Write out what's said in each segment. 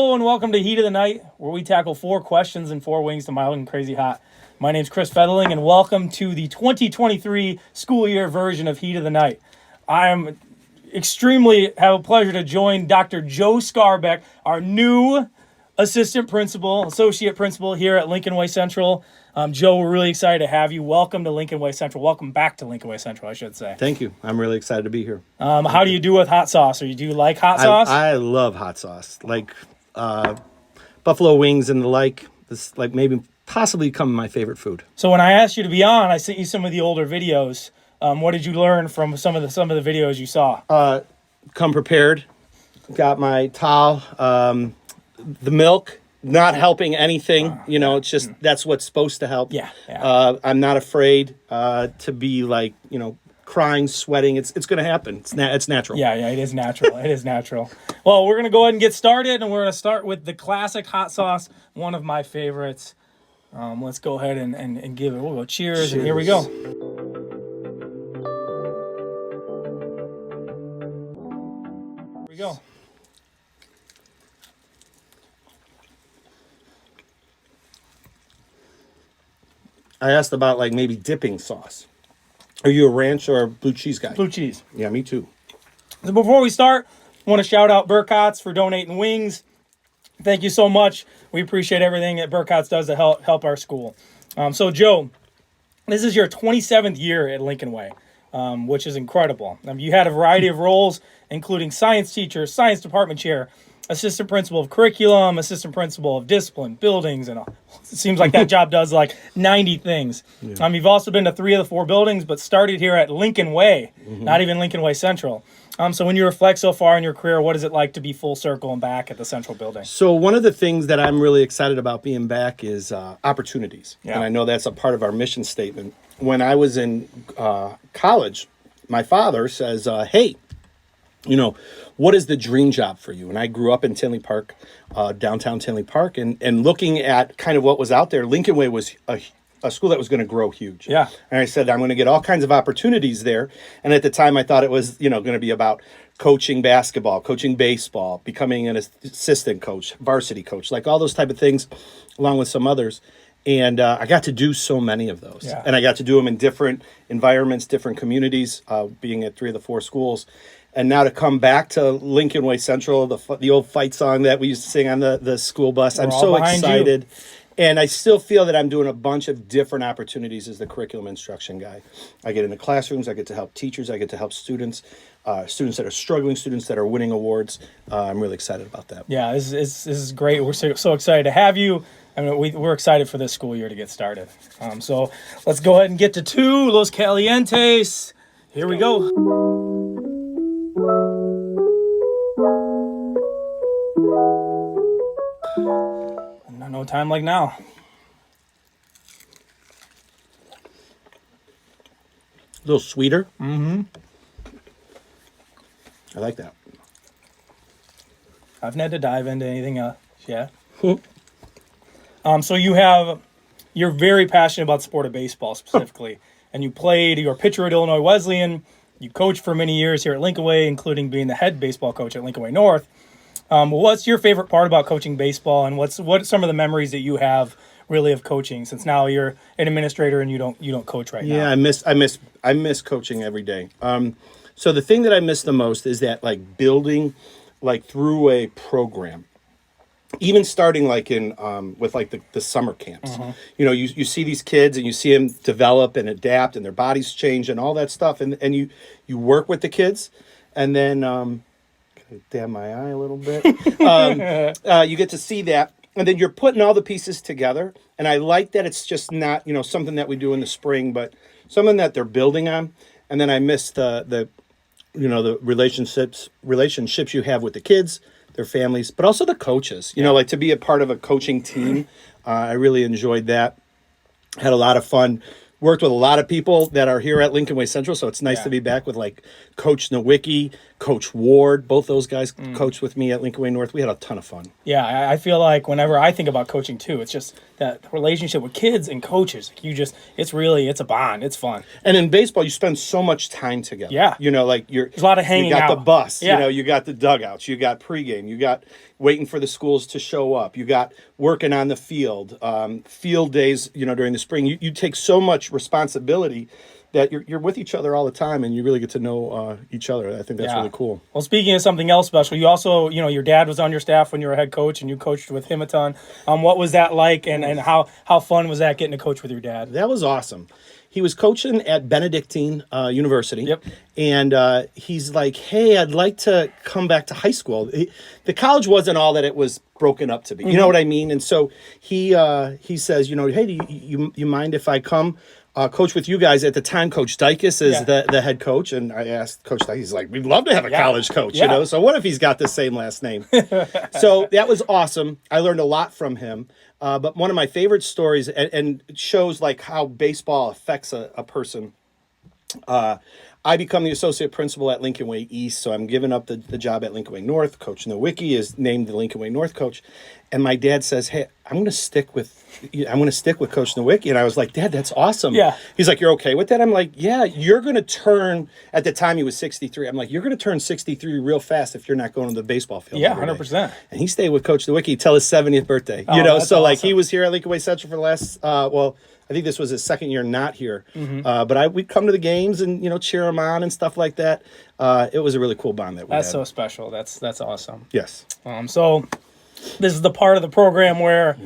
Hello and welcome to Heat of the Night, where we tackle 4 questions and 4 wings to mild and crazy hot. My name's Chris Fedeling, and welcome to the 2023 school year version of Heat of the Night. I am extremely have a pleasure to join Dr. Joe Skarbek, our new assistant principal here at Lincoln Way Central. Joe, we're really excited to have you. Welcome to Lincoln Way Central. Welcome back to Lincoln Way Central, I should say. Thank you. I'm really excited to be here. How do you do with hot sauce? Do you like hot sauce? I love hot sauce. Like buffalo wings and the like. This maybe possibly become my favorite food. So when I asked you to be on, I sent you some of the older videos. What did you learn from some of the videos you saw? Come prepared. Got my towel. The milk. Not helping anything, it's just that's what's supposed to help. Yeah. I'm not afraid to be crying, sweating. It's going to happen. It's natural. Yeah, it is natural. It is natural. Well, we're going to go ahead and get started, and we're going to start with the classic hot sauce, one of my favorites. Let's go ahead and give it. We'll go cheers, and here we go. Here we go. I asked about maybe dipping sauce. Are you a ranch or a blue cheese guy? Blue cheese. Yeah, me too. So before we start, I want to shout out Burkott's for donating wings. Thank you so much. We appreciate everything that Burkott's does to help our school. So Joe, this is your 27th year at Lincoln Way, which is incredible. You had a variety of roles, including science teacher, science department chair, assistant principal of curriculum, assistant principal of discipline, buildings, and all. It seems like that job does 90 things. Yeah. You've also been to 3 of the 4 buildings, but started here at Lincoln Way, not even Lincoln Way Central. So when you reflect so far in your career, what is it like to be full circle and back at the Central building? So one of the things that I'm really excited about being back is opportunities. Yeah. And I know that's a part of our mission statement. When I was in college, my father says, hey, what is the dream job for you? And I grew up in Tinley Park, downtown Tinley Park, and looking at kind of what was out there, Lincoln Way was a school that was going to grow huge. Yeah. And I said, I'm going to get all kinds of opportunities there. And at the time, I thought it was, going to be about coaching basketball, coaching baseball, becoming an assistant coach, varsity coach, all those type of things, along with some others. And I got to do so many of those. Yeah. And I got to do them in different environments, different communities, being at 3 of the 4 schools. And now to come back to Lincoln Way Central, the old fight song that we used to sing on the school bus, I'm so excited. You. And I still feel that I'm doing a bunch of different opportunities as the curriculum instruction guy. I get into classrooms, I get to help teachers, I get to help students that are struggling, students that are winning awards. I'm really excited about that. Yeah, this is great. We're so excited to have you. We're excited for this school year to get started. So let's go ahead and get to 2, Los Calientes. Here we go. No time like now. A little sweeter. Mm-hmm. I like that. I haven't had to dive into anything else yet. So you're very passionate about the sport of baseball specifically, and you're a pitcher at Illinois Wesleyan. You coached for many years here at Lincoln Way, including being the head baseball coach at Lincoln Way North. What's your favorite part about coaching baseball, and what are some of the memories that you have really of coaching, since now you're an administrator and you don't coach right now? Yeah, I miss coaching every day. So the thing that I miss the most is that building through a program, even starting in with the summer camps. Mm-hmm. You see these kids and you see them develop and adapt and their bodies change and all that stuff, and you work with the kids, and then dab my eye a little bit. You get to see that, and then you're putting all the pieces together. And I like that it's just not something that we do in the spring, but something that they're building on. And then I miss the relationships you have with the kids, their families, but also the coaches. To be a part of a coaching team. I really enjoyed that. Had a lot of fun. Worked with a lot of people that are here at Lincoln Way Central, so it's nice to be back with Coach Nowicki, Coach Ward, both those guys coached with me at Lincoln Way North. We had a ton of fun. Yeah, I feel like whenever I think about coaching too, it's just that relationship with kids and coaches. It's a bond. It's fun. And in baseball, you spend so much time together. Yeah. There's a lot of hanging out. You got the bus. Yeah. You got the dugouts. You got pregame. You got waiting for the schools to show up. You got working on the field. Field days. During the spring, you take so much responsibility that you're with each other all the time, and you really get to know each other. I think that's really cool. Well, speaking of something else special, you also, your dad was on your staff when you were head coach, and you coached with him a ton. What was that like, and how fun was that getting to coach with your dad? That was awesome. He was coaching at Benedictine University. Yep. And he's like, hey, I'd like to come back to high school. The college wasn't all that it was broken up to be. You know what I mean? And so he says, hey, do you mind if I come coach with you guys? At the time, Coach Dykes is the head coach. And I asked Coach Dykes, he's like, we'd love to have a college coach, So what if he's got the same last name? So that was awesome. I learned a lot from him. But one of my favorite stories, and shows like how baseball affects a person. I become the associate principal at Lincoln Way East, so I'm giving up the job at Lincoln Way North. Coach Nowicki is named the Lincoln Way North coach, and my dad says, "Hey, I'm going to stick with Coach Nowicki." And I was like, "Dad, that's awesome." Yeah. He's like, "You're okay with that?" I'm like, "Yeah, you're going to turn." At the time, he was 63. I'm like, "You're going to turn 63 real fast if you're not going to the baseball field." Yeah, 100%. And he stayed with Coach Nowicki till his 70th birthday. That's so like awesome. he was here at Lincoln Way Central for the last I think this was his second year not here. But we'd come to the games and, cheer him on and stuff like that. It was a really cool bond that we had. That's so special. That's awesome. Yes. So this is the part of the program where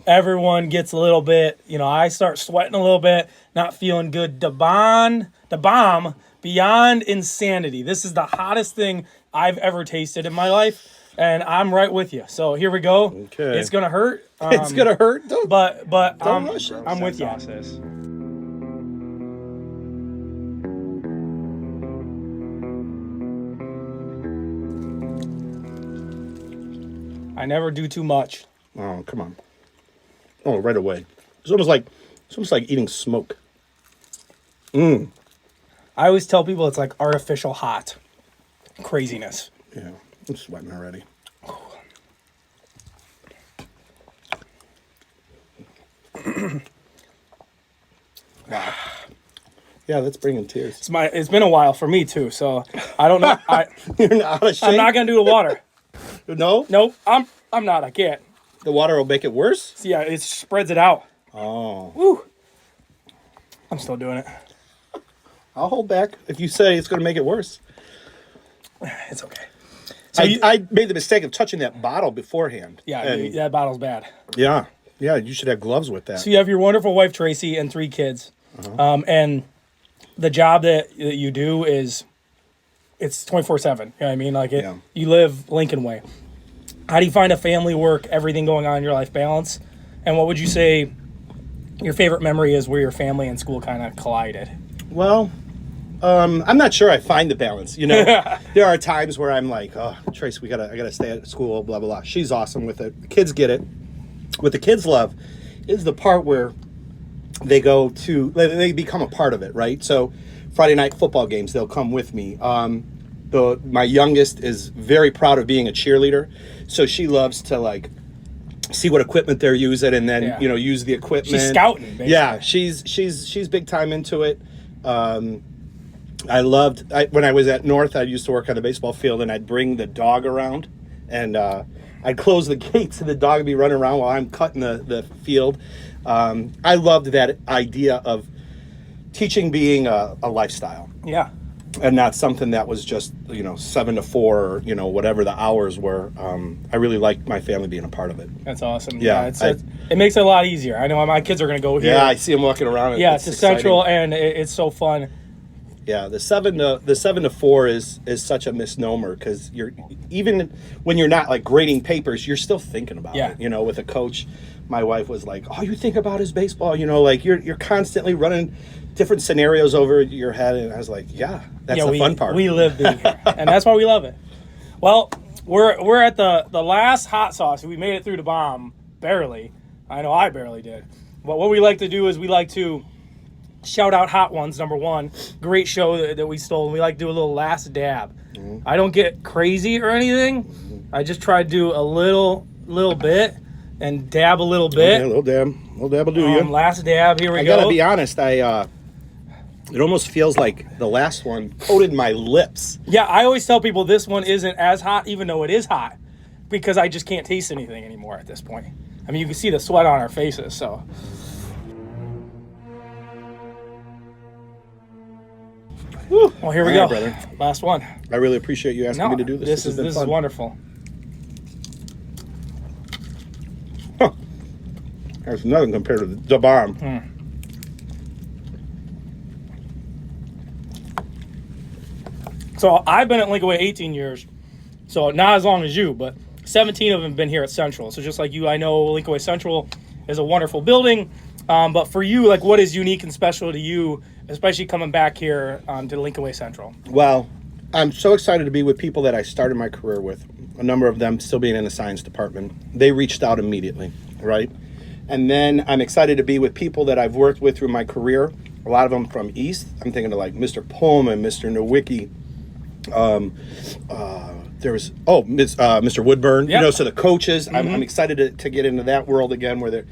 everyone gets a little bit, I start sweating a little bit, not feeling good. The bomb beyond insanity. This is the hottest thing I've ever tasted in my life. And I'm right with you. So here we go. Okay. It's gonna hurt. It's gonna hurt. But don't rush it. I'm with you. I never do too much. Oh, come on. Oh, right away. It's almost like eating smoke. I always tell people it's like artificial hot craziness. Yeah, I'm sweating already. Wow. Yeah, that's bringing tears. It's been a while for me too, so I don't know. You're not out of shape? I'm not gonna do the water. No? Nope. I'm not. I can't. The water will make it worse? See, yeah, it spreads it out. Oh. Woo. I'm still doing it. I'll hold back if you say it's going to make it worse. It's okay. So I made the mistake of touching that bottle beforehand. Yeah, that bottle's bad. Yeah. Yeah, you should have gloves with that. So you have your wonderful wife, Tracy, and 3 kids. And the job that you do it's 24/7. You know what I mean? Like you live Lincoln Way. How do you find a family, work, everything going on in your life balance? And what would you say your favorite memory is where your family and school kind of collided? Well, I'm not sure I find the balance. There are times where I'm like, oh, Trace, I gotta stay at school, blah, blah, blah. She's awesome with it. The kids get it. What the kids love is the part where they become a part of it, right? So Friday night football games, they'll come with me. My youngest is very proud of being a cheerleader. So she loves to see what equipment they're using and then, use the equipment. She's scouting, basically. Yeah, she's big time into it. When I was at North, I used to work on the baseball field and I'd bring the dog around and I'd close the gates and the dog would be running around while I'm cutting the field. I loved that idea of teaching being a lifestyle. Yeah. And not something that was just, 7 to 4 or, whatever the hours were. I really like my family being a part of it. That's awesome. Yeah. It makes it a lot easier. I know my kids are going to go here. Yeah, I see them walking around. Yeah, it's Central, and it's so fun. Yeah, the 7 to 4 is such a misnomer because even when you're not grading papers, you're still thinking about it. With a coach, my wife was like, "All you think about is baseball." You're constantly running different scenarios over your head, and I was like, "Yeah, that's the fun part." We live being here, and that's why we love it. Well, we're at the last hot sauce. We made it through the bomb barely. I know I barely did. But what we like to do is we like to shout out Hot Ones, number 1. Great show that we stole. And we like to do a little last dab. I don't get crazy or anything. I just try to do a little bit and dab a little bit. Okay, a little dab will do you. Last dab, here we I go. gotta be honest, it almost feels like the last one coated my lips. Yeah, I always tell people this one isn't as hot, even though it is hot, because I just can't taste anything anymore at this point. I mean, you can see the sweat on our faces, so. Whew. Well, here we All go. right, brother. Last one. I really appreciate you asking me to do this. This has been is fun. wonderful. Huh. There's nothing compared to the bomb. So I've been at Lincoln Way 18 years, so not as long as you, but 17 of them have been here at Central. So just like you, I know Lincoln Way Central is a wonderful building. But for you, like, what is unique and special to you, especially coming back here to Lincoln Way Central? Well, I'm so excited to be with people that I started my career with. A number of them still being in the science department. They reached out immediately, right? And then I'm excited to be with people that I've worked with through my career. A lot of them from East. I'm thinking of like Mr. Pullman, Mr. Nowicki. There was Mr. Woodburn. Yep. So the coaches. I'm excited to get into that world again, where they're,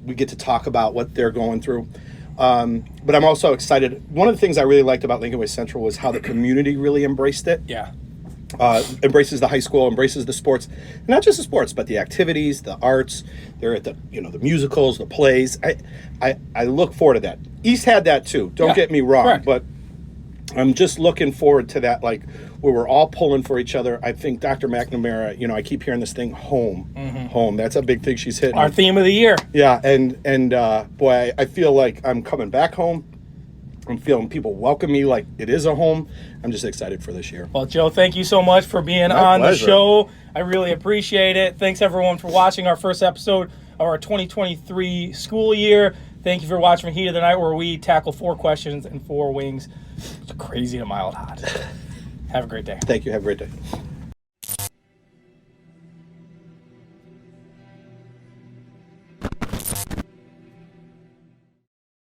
we get to talk about what they're going through. But I'm also excited. One of the things I really liked about Lincoln Way Central was how the community really embraced it. Yeah. Embraces the high school, embraces the sports, not just the sports, but the activities, the arts. They're at the the musicals, the plays. I look forward to that. East had that too. Don't get me wrong, correct. but I'm just looking forward to that, like where we're all pulling for each other. I think Dr. McNamara, I keep hearing this thing, home. That's a big thing she's hitting. Our theme of the year. Yeah, and boy, I feel like I'm coming back home. I'm feeling people welcome me like it is a home. I'm just excited for this year. Well, Joe, thank you so much for being on the show. I really appreciate it. Thanks, everyone, for watching our first episode of our 2023 school year. Thank you for watching Heat of the Night, where we tackle 4 questions and 4 wings. It's crazy and mild hot. Have a great day. Thank you. Have a great day.